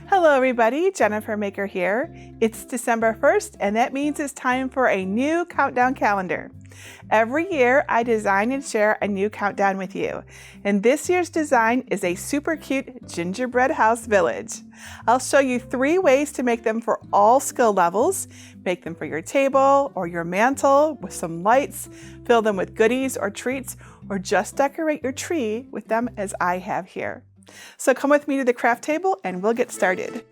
Hello everybody, Jennifer Maker here. It's December 1st and that means it's time for a new countdown calendar. Every year I design and share a new countdown with you. And this year's design is a super cute gingerbread house village. I'll show you 3 ways to make them for all skill levels. Make them for your table or your mantle with some lights, fill them with goodies or treats, or just decorate your tree with them as I have here. So come with me to the craft table and we'll get started.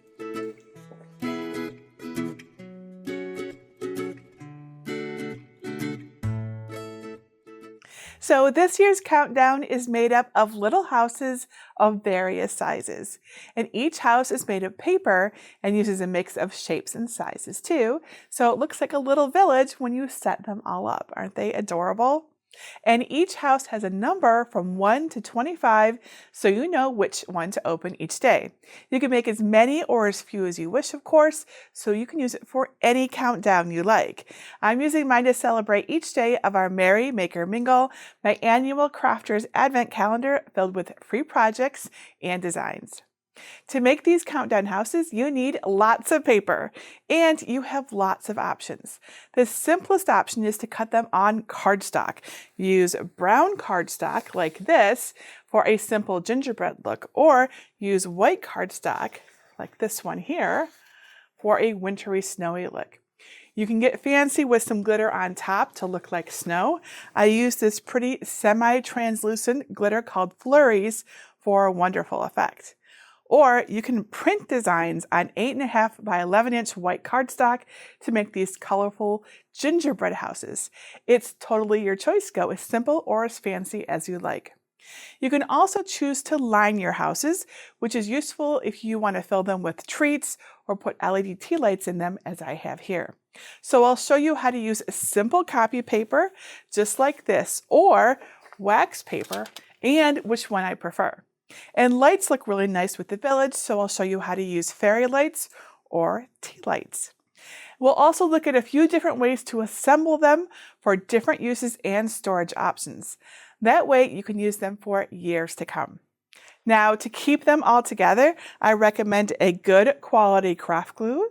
So this year's countdown is made up of little houses of various sizes. And each house is made of paper and uses a mix of shapes and sizes too. So it looks like a little village when you set them all up. Aren't they adorable? And each house has a number from 1 to 25, so you know which one to open each day. You can make as many or as few as you wish, of course, so you can use it for any countdown you like. I'm using mine to celebrate each day of our Merry Maker Mingle, my annual Crafters Advent Calendar filled with free projects and designs. To make these countdown houses, you need lots of paper, and you have lots of options. The simplest option is to cut them on cardstock. Use brown cardstock like this for a simple gingerbread look, or use white cardstock like this one here for a wintry, snowy look. You can get fancy with some glitter on top to look like snow. I use this pretty semi-translucent glitter called Flurries for a wonderful effect. Or you can print designs on 8.5 by 11-inch white cardstock to make these colorful gingerbread houses. It's totally your choice. Go as simple or as fancy as you like. You can also choose to line your houses, which is useful if you want to fill them with treats or put LED tea lights in them, as I have here. So I'll show you how to use simple copy paper, just like this, or wax paper, and which one I prefer. And lights look really nice with the village, so I'll show you how to use fairy lights or tea lights. We'll also look at a few different ways to assemble them for different uses and storage options. That way you can use them for years to come. Now, to keep them all together, I recommend a good quality craft glue.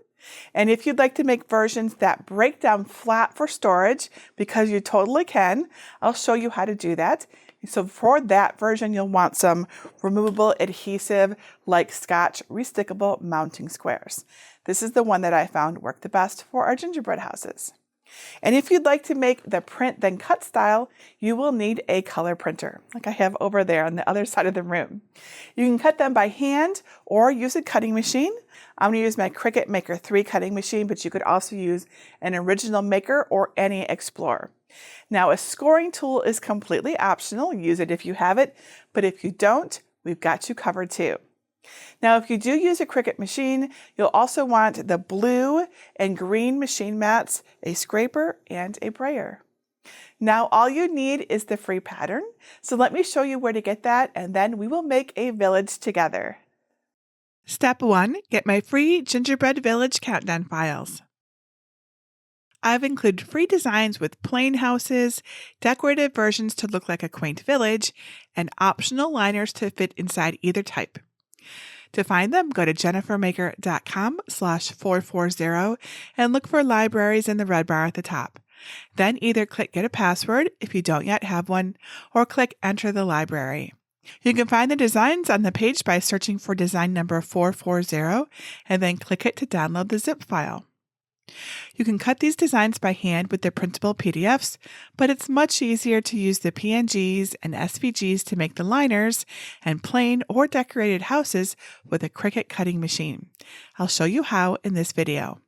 And if you'd like to make versions that break down flat for storage, because you totally can, I'll show you how to do that. So for that version, you'll want some removable adhesive like Scotch restickable mounting squares. This is the one that I found worked the best for our gingerbread houses. And if you'd like to make the print then cut style, you will need a color printer, like I have over there on the other side of the room. You can cut them by hand or use a cutting machine. I'm going to use my Cricut Maker 3 cutting machine, but you could also use an original Maker or any Explorer. Now, a scoring tool is completely optional. Use it if you have it, but if you don't, we've got you covered too. Now, if you do use a Cricut machine, you'll also want the blue and green machine mats, a scraper, and a brayer. Now, all you need is the free pattern. So let me show you where to get that, and then we will make a village together. Step 1, get my free Gingerbread Village countdown files. I've included free designs with plain houses, decorative versions to look like a quaint village, and optional liners to fit inside either type. To find them, go to jennifermaker.com/440 and look for libraries in the red bar at the top. Then either click Get a Password if you don't yet have one, or click Enter the library. You can find the designs on the page by searching for design number 440 and then click it to download the zip file. You can cut these designs by hand with the printable PDFs, but it's much easier to use the PNGs and SVGs to make the liners and plain or decorated houses with a Cricut cutting machine. I'll show you how in this video.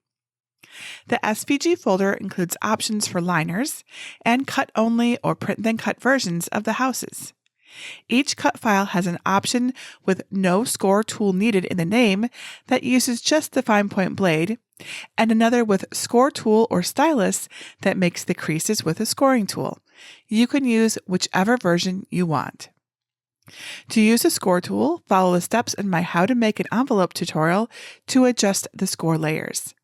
The SVG folder includes options for liners and cut-only or print-then-cut versions of the houses. Each cut file has an option with no score tool needed in the name that uses just the fine point blade, and another with score tool or stylus that makes the creases with a scoring tool. You can use whichever version you want. To use a score tool, follow the steps in my How to Make an Envelope tutorial to adjust the score layers.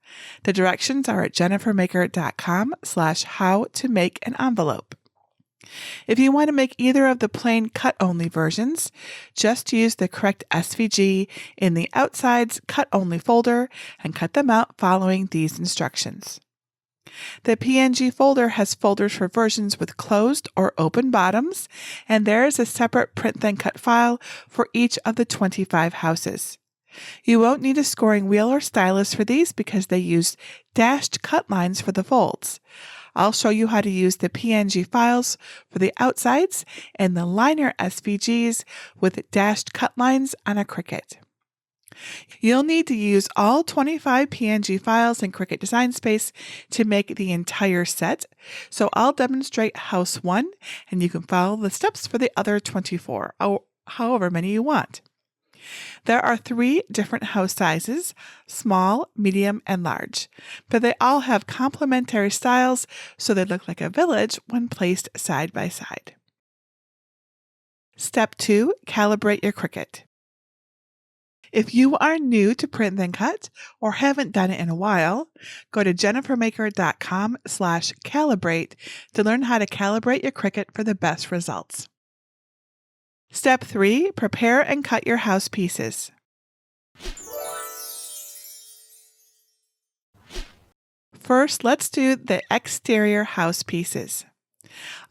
The directions are at jennifermaker.com/how-to-make-an-envelope. If you want to make either of the plain cut-only versions, just use the correct SVG in the Outsides Cut-Only folder and cut them out following these instructions. The PNG folder has folders for versions with closed or open bottoms, and there is a separate Print Then Cut file for each of the 25 houses. You won't need a scoring wheel or stylus for these because they use dashed cut lines for the folds. I'll show you how to use the PNG files for the outsides and the liner SVGs with dashed cut lines on a Cricut. You'll need to use all 25 PNG files in Cricut Design Space to make the entire set, so I'll demonstrate House 1 and you can follow the steps for the other 24, or however many you want. There are 3 different house sizes, small, medium, and large, but they all have complementary styles so they look like a village when placed side by side. Step 2, calibrate your Cricut. If you are new to Print Then Cut or haven't done it in a while, go to jennifermaker.com/calibrate to learn how to calibrate your Cricut for the best results. Step 3, prepare and cut your house pieces. First, let's do the exterior house pieces.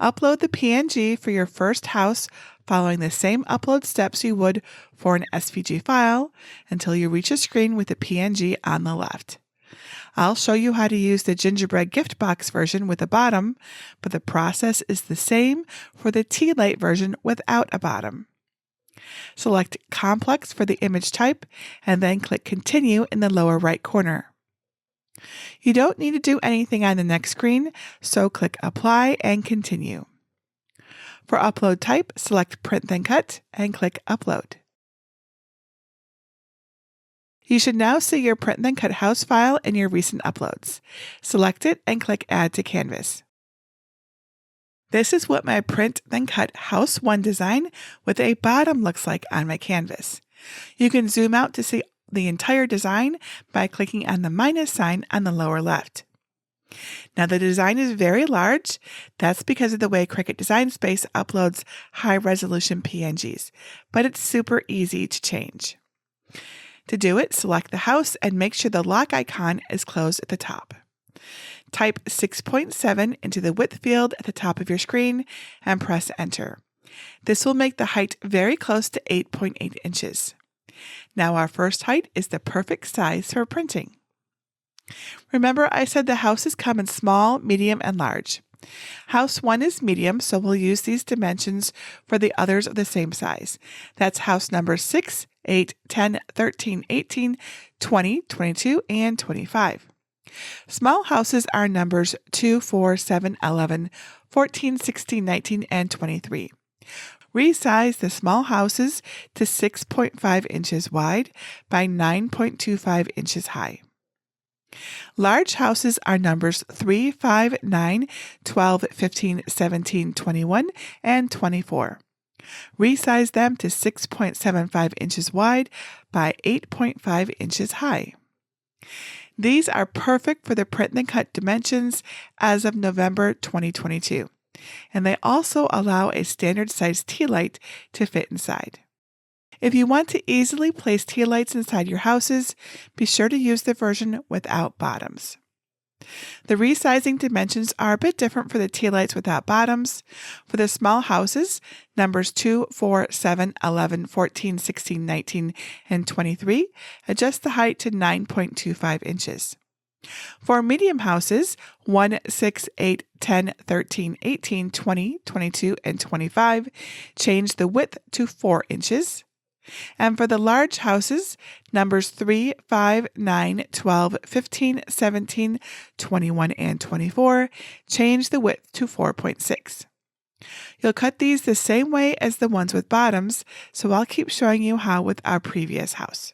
Upload the PNG for your first house following the same upload steps you would for an SVG file until you reach a screen with the PNG on the left. I'll show you how to use the Gingerbread gift box version with a bottom, but the process is the same for the tea light version without a bottom. Select Complex for the image type and then click Continue in the lower right corner. You don't need to do anything on the next screen, so click Apply and Continue. For upload type, select Print Then Cut and click Upload. You should now see your Print Then Cut house file in your recent uploads. Select it and click Add to Canvas. This is what my Print Then Cut House 1 design with a bottom looks like on my canvas. You can zoom out to see the entire design by clicking on the minus sign on the lower left. Now the design is very large. That's because of the way Cricut Design Space uploads high-resolution PNGs, but it's super easy to change. To do it, select the house and make sure the lock icon is closed at the top. Type 6.7 into the width field at the top of your screen and press Enter. This will make the height very close to 8.8 inches. Now our first height is the perfect size for printing. Remember I said the houses come in small, medium, and large. House 1 is medium, so we'll use these dimensions for the others of the same size. That's house numbers 6, 8, 10, 13, 18, 20, 22, and 25. Small houses are numbers 2, 4, 7, 11, 14, 16, 19, and 23. Resize the small houses to 6.5 inches wide by 9.25 inches high. Large houses are numbers 3, 5, 9, 12, 15, 17, 21, and 24. Resize them to 6.75 inches wide by 8.5 inches high. These are perfect for the Print Then Cut dimensions as of November 2022, and they also allow a standard size tea light to fit inside. If you want to easily place tea lights inside your houses, be sure to use the version without bottoms. The resizing dimensions are a bit different for the tea lights without bottoms. For the small houses, numbers 2, 4, 7, 11, 14, 16, 19, and 23, adjust the height to 9.25 inches. For medium houses, 1, 6, 8, 10, 13, 18, 20, 22, and 25, change the width to 4 inches. And for the large houses, numbers 3, 5, 9, 12, 15, 17, 21, and 24, change the width to 4.6. You'll cut these the same way as the ones with bottoms, so I'll keep showing you how with our previous house.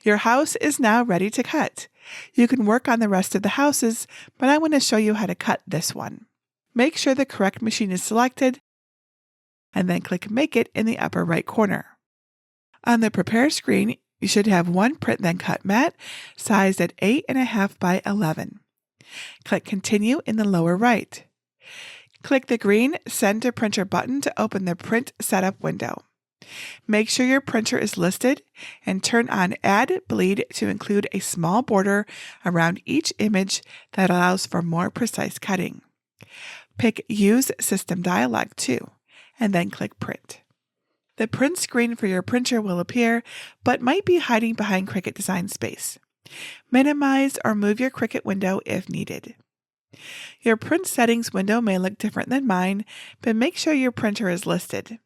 Your house is now ready to cut. You can work on the rest of the houses, but I want to show you how to cut this one. Make sure the correct machine is selected, and then click Make It in the upper right corner. On the Prepare screen, you should have one Print Then Cut mat sized at 8.5 by 11. Click Continue in the lower right. Click the green Send to Printer button to open the Print Setup window. Make sure your printer is listed and turn on Add Bleed to include a small border around each image that allows for more precise cutting. Pick Use System Dialog too, and then click Print. The print screen for your printer will appear, but might be hiding behind Cricut Design Space. Minimize or move your Cricut window if needed. Your print settings window may look different than mine, but make sure your printer is listed.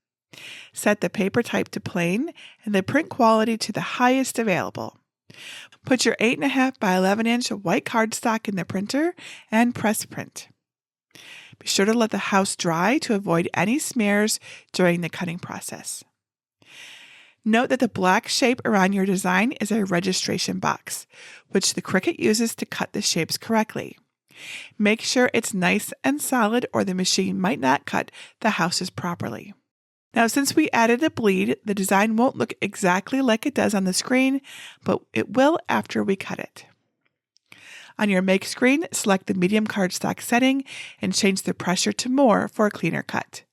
Set the paper type to plain and the print quality to the highest available. Put your 8.5 by 11 inch white cardstock in the printer and press print. Be sure to let the house dry to avoid any smears during the cutting process. Note that the black shape around your design is a registration box, which the Cricut uses to cut the shapes correctly. Make sure it's nice and solid or the machine might not cut the houses properly. Now, since we added a bleed, the design won't look exactly like it does on the screen, but it will after we cut it. On your Make screen, select the medium cardstock setting and change the pressure to more for a cleaner cut.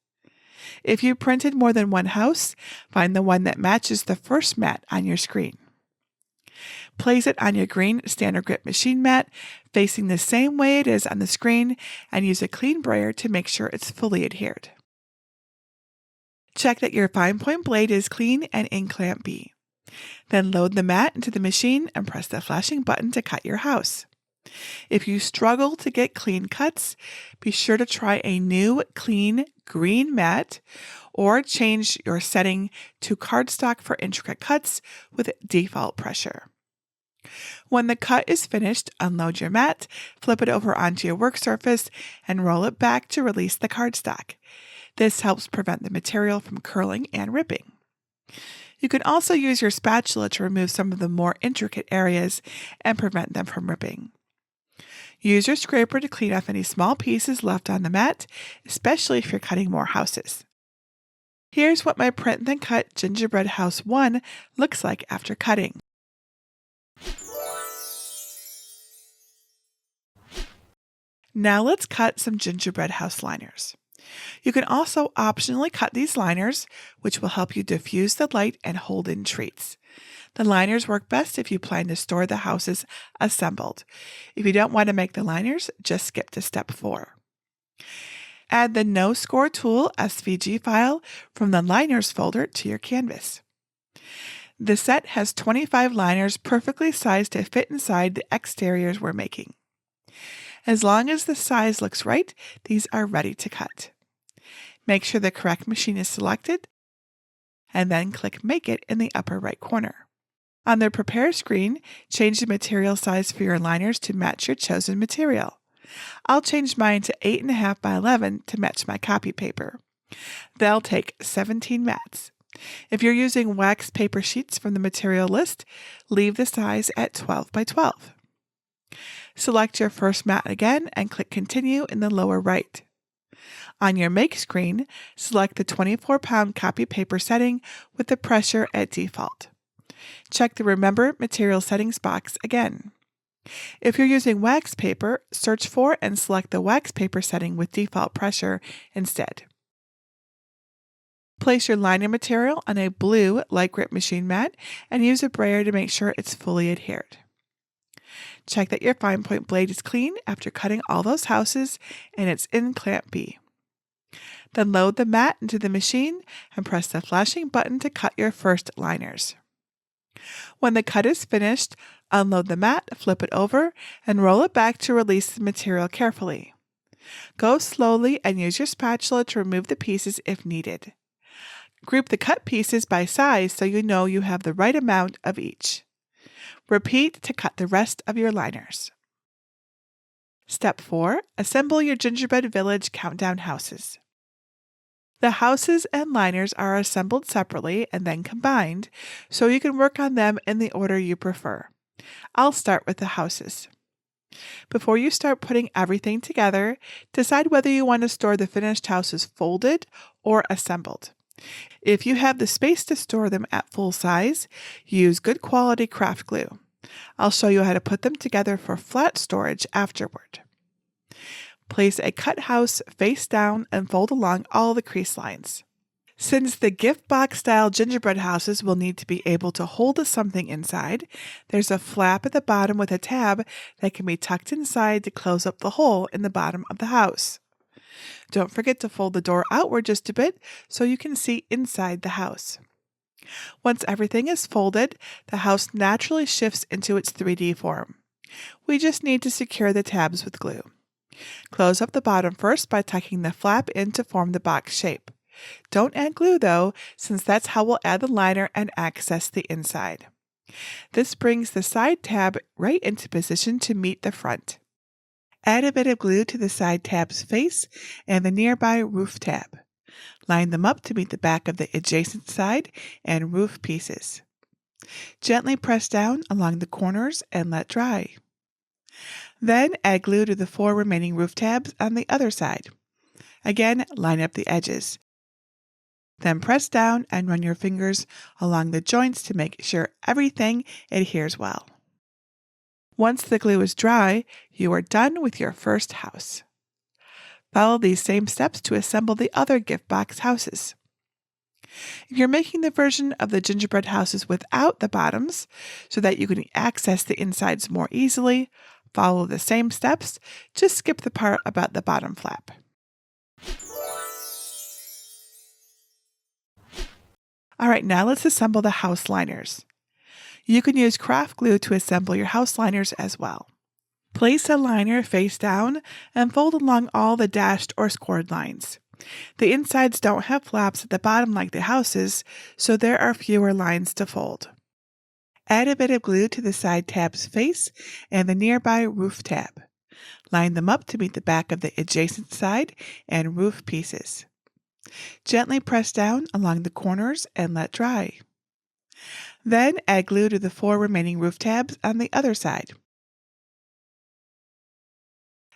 If you printed more than one house, find the one that matches the first mat on your screen. Place it on your green standard grip machine mat, facing the same way it is on the screen, and use a clean brayer to make sure it's fully adhered. Check that your fine point blade is clean and in clamp B. Then load the mat into the machine and press the flashing button to cut your house. If you struggle to get clean cuts, be sure to try a new clean green mat or change your setting to cardstock for intricate cuts with default pressure. When the cut is finished, unload your mat, flip it over onto your work surface, and roll it back to release the cardstock. This helps prevent the material from curling and ripping. You can also use your spatula to remove some of the more intricate areas and prevent them from ripping. Use your scraper to clean off any small pieces left on the mat, especially if you're cutting more houses. Here's what my print then cut Gingerbread House 1 looks like after cutting. Now let's cut some gingerbread house liners. You can also optionally cut these liners, which will help you diffuse the light and hold in treats. The liners work best if you plan to store the houses assembled. If you don't want to make the liners, just skip to step 4. Add the No Score Tool SVG file from the Liners folder to your canvas. The set has 25 liners perfectly sized to fit inside the exteriors we're making. As long as the size looks right, these are ready to cut. Make sure the correct machine is selected, and then click Make It in the upper right corner. On the Prepare screen, change the material size for your liners to match your chosen material. I'll change mine to 8.5 by 11 to match my copy paper. They'll take 17 mats. If you're using wax paper sheets from the material list, leave the size at 12 by 12. Select your first mat again and click Continue in the lower right. On your Make screen, select the 24-pound copy paper setting with the pressure at default. Check the Remember Material Settings box again. If you're using wax paper, search for and select the wax paper setting with default pressure instead. Place your liner material on a blue light grip machine mat and use a brayer to make sure it's fully adhered. Check that your fine point blade is clean after cutting all those houses and it's in clamp B. Then load the mat into the machine and press the flashing button to cut your first liners. When the cut is finished, unload the mat, flip it over, and roll it back to release the material carefully. Go slowly and use your spatula to remove the pieces if needed. Group the cut pieces by size so you know you have the right amount of each. Repeat to cut the rest of your liners. Step 4. Assemble your Gingerbread Village countdown houses. The houses and liners are assembled separately and then combined, so you can work on them in the order you prefer. I'll start with the houses. Before you start putting everything together, decide whether you want to store the finished houses folded or assembled. If you have the space to store them at full size, use good quality craft glue. I'll show you how to put them together for flat storage afterward. Place a cut house face down and fold along all the crease lines. Since the gift box style gingerbread houses will need to be able to hold something inside, there's a flap at the bottom with a tab that can be tucked inside to close up the hole in the bottom of the house. Don't forget to fold the door outward just a bit so you can see inside the house. Once everything is folded, the house naturally shifts into its 3D form. We just need to secure the tabs with glue. Close up the bottom first by tucking the flap in to form the box shape. Don't add glue though, since that's how we'll add the liner and access the inside. This brings the side tab right into position to meet the front. Add a bit of glue to the side tab's face and the nearby roof tab. Line them up to meet the back of the adjacent side and roof pieces. Gently press down along the corners and let dry. Then add glue to the 4 remaining roof tabs on the other side. Again, line up the edges. Then press down and run your fingers along the joints to make sure everything adheres well. Once the glue is dry, you are done with your first house. Follow these same steps to assemble the other gift box houses. If you're making the version of the gingerbread houses without the bottoms, so that you can access the insides more easily, follow the same steps, just skip the part about the bottom flap. Alright, now let's assemble the house liners. You can use craft glue to assemble your house liners as well. Place a liner face down and fold along all the dashed or scored lines. The insides don't have flaps at the bottom like the houses, so there are fewer lines to fold. Add a bit of glue to the side tab's face and the nearby roof tab. Line them up to meet the back of the adjacent side and roof pieces. Gently press down along the corners and let dry. Then add glue to the 4 remaining roof tabs on the other side.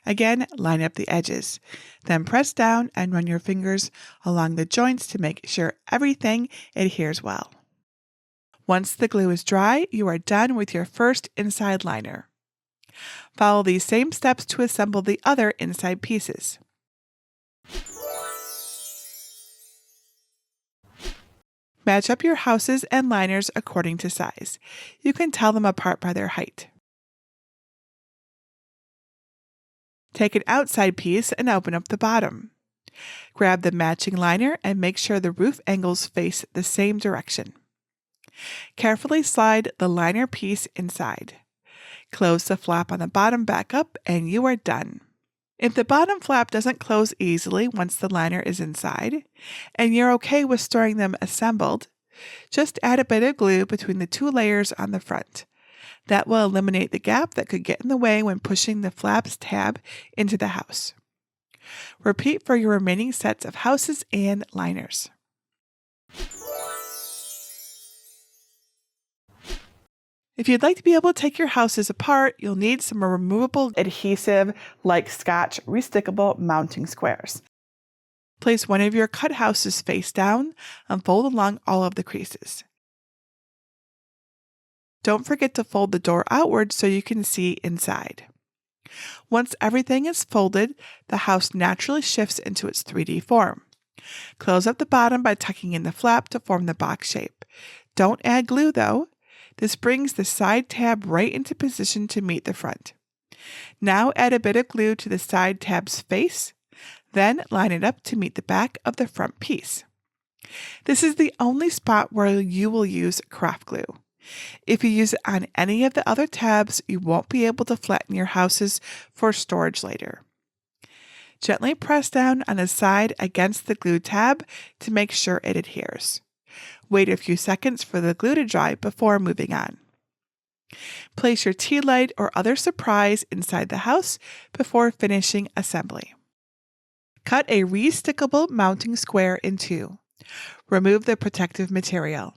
Again, line up the edges. Then press down and run your fingers along the joints to make sure everything adheres well. Once the glue is dry, you are done with your first inside liner. Follow these same steps to assemble the other inside pieces. Match up your houses and liners according to size. You can tell them apart by their height. Take an outside piece and open up the bottom. Grab the matching liner and make sure the roof angles face the same direction. Carefully slide the liner piece inside. Close the flap on the bottom back up and you are done. If the bottom flap doesn't close easily once the liner is inside, and you're okay with storing them assembled, just add a bit of glue between the 2 layers on the front. That will eliminate the gap that could get in the way when pushing the flaps tab into the house. Repeat for your remaining sets of houses and liners. If you'd like to be able to take your houses apart, you'll need some removable adhesive like Scotch restickable mounting squares. Place one of your cut houses face down and fold along all of the creases. Don't forget to fold the door outward so you can see inside. Once everything is folded, the house naturally shifts into its 3D form. Close up the bottom by tucking in the flap to form the box shape. Don't add glue though. This brings the side tab right into position to meet the front. Now add a bit of glue to the side tab's face, then line it up to meet the back of the front piece. This is the only spot where you will use craft glue. If you use it on any of the other tabs, you won't be able to flatten your houses for storage later. Gently press down on the side against the glue tab to make sure it adheres. Wait a few seconds for the glue to dry before moving on. Place your tea light or other surprise inside the house before finishing assembly. Cut a restickable mounting square in 2. Remove the protective material.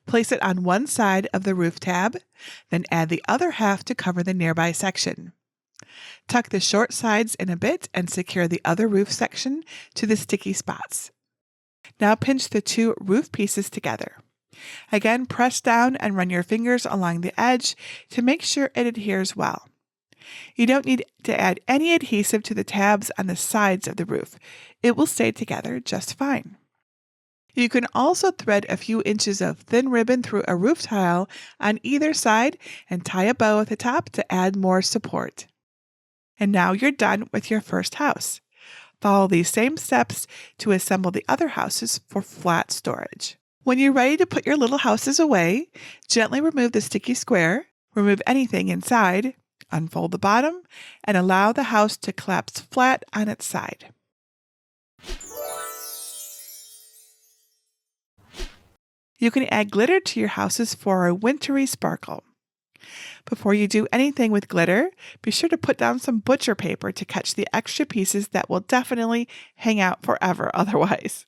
Place it on one side of the roof tab, then add the other half to cover the nearby section. Tuck the short sides in a bit and secure the other roof section to the sticky spots. Now pinch the 2 roof pieces together. Again, press down and run your fingers along the edge to make sure it adheres well. You don't need to add any adhesive to the tabs on the sides of the roof. It will stay together just fine. You can also thread a few inches of thin ribbon through a roof tile on either side and tie a bow at the top to add more support. And now you're done with your first house. Follow these same steps to assemble the other houses for flat storage. When you're ready to put your little houses away, gently remove the sticky square, remove anything inside, unfold the bottom, and allow the house to collapse flat on its side. You can add glitter to your houses for a wintry sparkle. Before you do anything with glitter, be sure to put down some butcher paper to catch the extra pieces that will definitely hang out forever otherwise.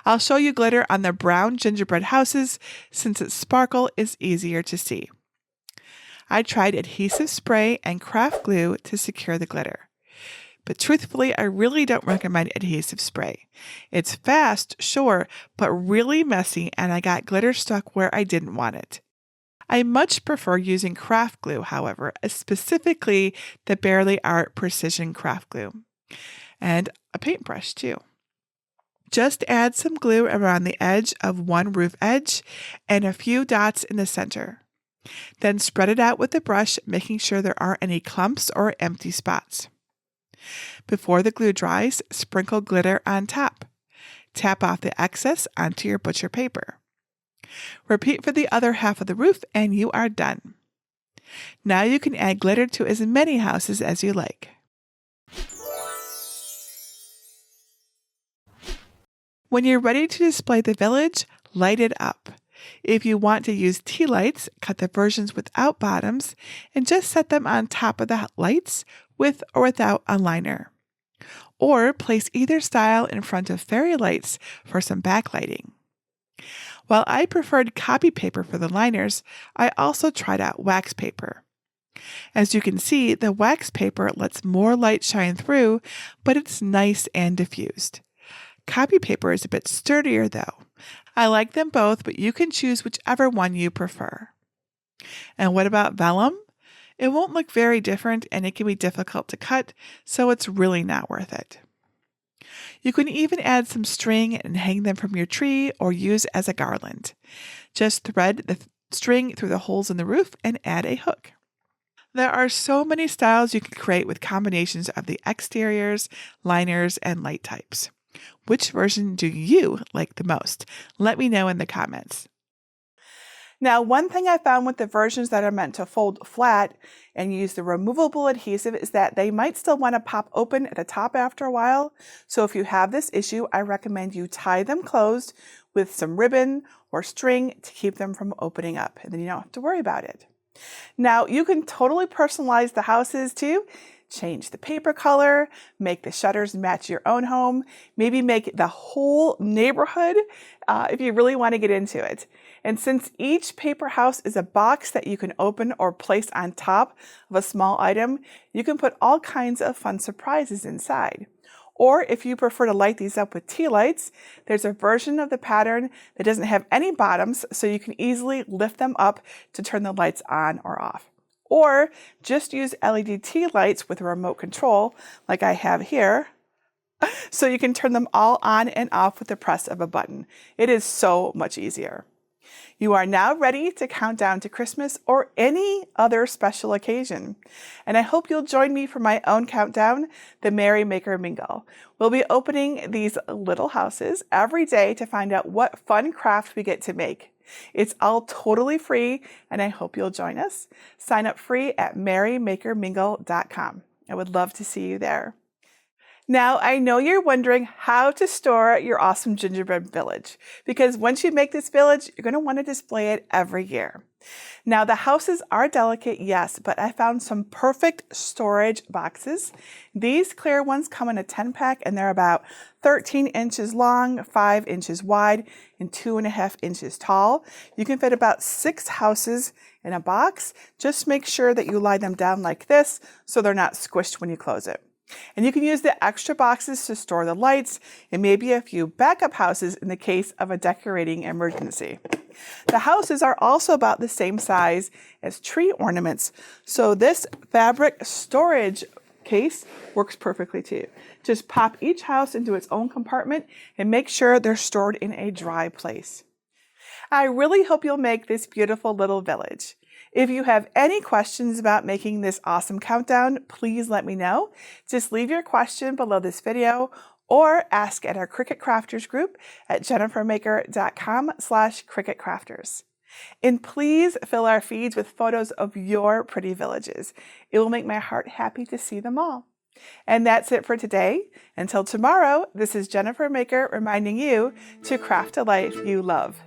I'll show you glitter on the brown gingerbread houses since its sparkle is easier to see. I tried adhesive spray and craft glue to secure the glitter. But truthfully, I really don't recommend adhesive spray. It's fast, sure, but really messy, and I got glitter stuck where I didn't want it. I much prefer using craft glue, however, specifically the Barely Art Precision Craft Glue, and a paintbrush too. Just add some glue around the edge of one roof edge and a few dots in the center. Then spread it out with the brush, making sure there aren't any clumps or empty spots. Before the glue dries, sprinkle glitter on top. Tap off the excess onto your butcher paper. Repeat for the other half of the roof and you are done. Now you can add glitter to as many houses as you like. When you're ready to display the village, light it up. If you want to use tea lights, cut the versions without bottoms and just set them on top of the lights with or without a liner. Or place either style in front of fairy lights for some backlighting. While I preferred copy paper for the liners, I also tried out wax paper. As you can see, the wax paper lets more light shine through, but it's nice and diffused. Copy paper is a bit sturdier though. I like them both, but you can choose whichever one you prefer. And what about vellum? It won't look very different and it can be difficult to cut, so it's really not worth it. You can even add some string and hang them from your tree or use as a garland. Just thread the string through the holes in the roof and add a hook. There are so many styles you can create with combinations of the exteriors, liners, and light types. Which version do you like the most? Let me know in the comments. Now, one thing I found with the versions that are meant to fold flat and use the removable adhesive is that they might still want to pop open at the top after a while. So if you have this issue, I recommend you tie them closed with some ribbon or string to keep them from opening up, and then you don't have to worry about it. Now, you can totally personalize the houses too. Change the paper color, make the shutters match your own home, maybe make the whole neighborhood if you really want to get into it. And since each paper house is a box that you can open or place on top of a small item, you can put all kinds of fun surprises inside. Or if you prefer to light these up with tea lights, there's a version of the pattern that doesn't have any bottoms, so you can easily lift them up to turn the lights on or off. Or just use LED tea lights with a remote control like I have here, so you can turn them all on and off with the press of a button. It is so much easier. You are now ready to count down to Christmas or any other special occasion. And I hope you'll join me for my own countdown, the Merry Maker Mingle. We'll be opening these little houses every day to find out what fun craft we get to make. It's all totally free, and I hope you'll join us. Sign up free at merrymakermingle.com. I would love to see you there. Now, I know you're wondering how to store your awesome gingerbread village, because once you make this village, you're going to want to display it every year. Now, the houses are delicate, yes, but I found some perfect storage boxes. These clear ones come in a 10-pack, and they're about 13 inches long, 5 inches wide, and 2.5 inches tall. You can fit about 6 houses in a box. Just make sure that you lie them down like this so they're not squished when you close it. And you can use the extra boxes to store the lights and maybe a few backup houses in the case of a decorating emergency. The houses are also about the same size as tree ornaments, so this fabric storage case works perfectly too. Just pop each house into its own compartment and make sure they're stored in a dry place. I really hope you'll make this beautiful little village. If you have any questions about making this awesome countdown, please let me know. Just leave your question below this video or ask at our Cricut Crafters group at jennifermaker.com/CricutCrafters. And please fill our feeds with photos of your pretty villages. It will make my heart happy to see them all. And that's it for today. Until tomorrow, this is Jennifer Maker reminding you to craft a life you love.